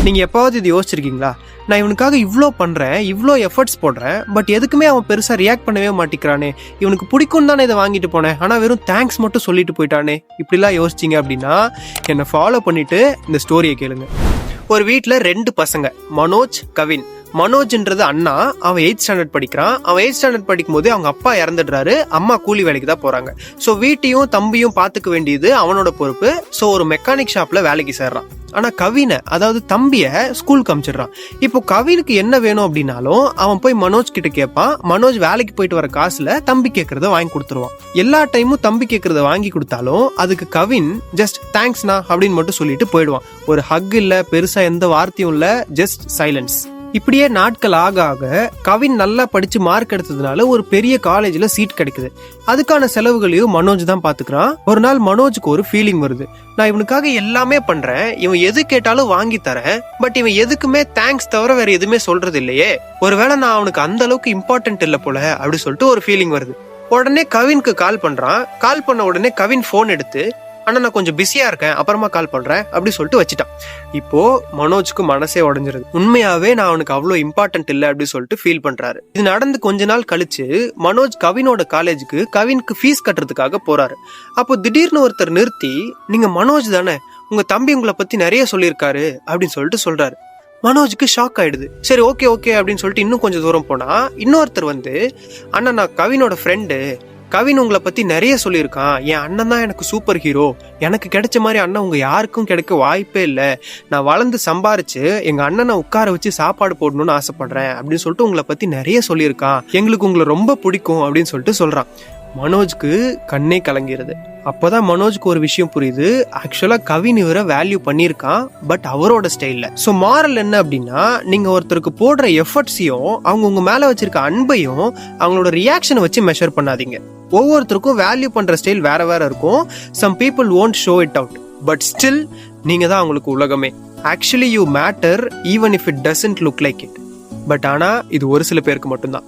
நீங்க எப்பாவது இது யோசிச்சிருக்கீங்களா? நான் இவனுக்காக இவ்வளோ பண்றேன், இவ்வளோ எஃபர்ட்ஸ் போடுறேன், பட் எதுக்குமே அவன் பெருசா ரியாக்ட் பண்ணவே மாட்டேங்கிறானே. இவனுக்கு பிடிக்கும் தானே இதை வாங்கிட்டு போனேன், ஆனா வெறும் தேங்க்ஸ் மட்டும் சொல்லிட்டு போயிட்டானே. இப்படிலாம் யோசிச்சிங்க அப்படின்னா என்னை ஃபாலோ பண்ணிட்டு இந்த ஸ்டோரியை கேளுங்க. ஒரு வீட்டில் 2 பசங்க, மனோஜ், கவின். மனோஜ்ன்றது அண்ணா, அவன் 8th ஸ்டாண்டர்ட் படிக்கிறான். அவன் 8th ஸ்டாண்டர்ட் படிக்கும் போது அவங்க அப்பா இறந்துடுறாரு, அம்மா கூலி வேலைக்கு தான் போறாங்க. ஸோ வீட்டையும் தம்பியும் பார்த்துக்க வேண்டியது அவனோட பொறுப்பு. ஸோ ஒரு மெக்கானிக் ஷாப்ல வேலைக்கு சேர்றான். ஆனா கவினை, அதாவது தம்பிய ஸ்கூலுக்கு அனுப்பிச்சிடுறான். இப்போ கவினுக்கு என்ன வேணும் அப்படின்னாலும் அவன் போய் மனோஜ் கிட்ட கேட்பான். மனோஜ் வேலைக்கு போயிட்டு வர காசுல தம்பி கேட்கறத வாங்கி கொடுத்துருவான். எல்லா டைமும் தம்பி கேட்கறத வாங்கி கொடுத்தாலும் அதுக்கு கவின் ஜஸ்ட் தேங்க்ஸ்னா அப்படின்னு மட்டும் சொல்லிட்டு போயிடுவான். ஒரு ஹக் இல்ல, பெருசா எந்த வார்த்தையும் இல்ல, ஜஸ்ட் சைலன்ஸ். இப்படியே நாட்கள் ஆக ஆக கவின் நல்லா படிச்சு மார்க் எடுத்ததுனால ஒரு பெரிய காலேஜ்ல சீட் கிடைக்குது. அதுக்கான செலவுகளையும் மனோஜ் தான் பாத்துக்கிறான். ஒரு நாள் மனோஜுக்கு ஒரு ஃபீலிங் வருது. நான் இவனுக்காக எல்லாமே பண்றேன், இவன் எது கேட்டாலும் வாங்கி தரேன், பட் இவன் எதுக்குமே தேங்க்ஸ் தவிர வேற எதுவுமே சொல்றது இல்லையே. ஒருவேளை நான் அவனுக்கு அந்த அளவுக்கு இம்பார்ட்டன்ட் இல்ல போல அப்படி சொல்லிட்டு ஒரு ஃபீலிங் வருது. உடனே கவினுக்கு கால் பண்றான். கால் பண்ண உடனே கவின் போன் எடுத்து, ஆனா நான் கொஞ்சம் பிஸியா இருக்கேன், அப்புறமா கால் பண்றேன் அப்படி சொல்லிட்டு வச்சுட்டான். இப்போ மனோஜ்க்கு மனசே உடைஞ்சிருது. உண்மையாவே நான் அவனுக்கு அவ்வளவு இம்பார்ட்டன்ட் இல்ல அப்படி சொல்லிட்டு ஃபீல் பண்றாரு. இது நடந்து கொஞ்ச நாள் கழிச்சு மனோஜ் கவினோட காலேஜுக்கு கவினுக்கு ஃபீஸ் கட்டுறதுக்காக போறாரு. அப்போ திடீர்னு ஒருத்தர் நிறுத்தி, நீங்க மனோஜ் தானே, உங்க தம்பி உங்களை பத்தி நிறைய சொல்லியிருக்காரு அப்படின்னு சொல்லிட்டு சொல்றாரு. மனோஜுக்கு ஷாக் ஆயிடுது. சரி ஓகே ஓகே அப்படின்னு சொல்லிட்டு இன்னும் கொஞ்சம் தூரம் போனா இன்னொருத்தர் வந்து, அண்ணா நான் கவினோட ஃப்ரெண்டு, கவின் உங்களை பத்தி நிறைய சொல்லியிருக்கான், என் அண்ணன் தான் எனக்கு சூப்பர் ஹீரோ, எனக்கு கிடைச்ச மாதிரி அண்ணன் உங்க யாருக்கும் கிடைக்க வாய்ப்பே இல்லை, நான் வளர்ந்து சம்பாரிச்சு எங்க அண்ணனை உட்கார வச்சு சாப்பாடு போடணும்னு ஆசைப்படுறேன் அப்படின்னு சொல்லிட்டு உங்களை பத்தி நிறைய சொல்லியிருக்கான், எங்களுக்கு உங்களை ரொம்ப பிடிக்கும் அப்படின்னு சொல்லிட்டு சொல்றான். மனோஜ்க்கு கண்ணே கலங்கிறது. அப்போதான் மனோஜ்க்கு ஒரு விஷயம் புரியுது. ஆக்சுவலா கவின் இவரை வேல்யூ பண்ணியிருக்கான், பட் அவரோட ஸ்டைல்ல. ஸோ மாரல் என்ன அப்படின்னா, நீங்க ஒருத்தருக்கு போடுற எஃபர்ட்ஸையும் அவங்க உங்க மேல வச்சிருக்க அன்பையும் அவங்களோட ரியாக்ஷனை வச்சு மெஷர் பண்ணாதீங்க. ஒவ்வொருத்தருக்கும் வேல்யூ பண்ற ஸ்டைல் வேற வேற இருக்கும். Some people won't show it out, but still நீங்க தான் அவங்களுக்கு உலகமே. Actually you matter even if it doesn't look like it. But ஆனா இது ஒரு சில பேருக்கு மட்டும்தான்.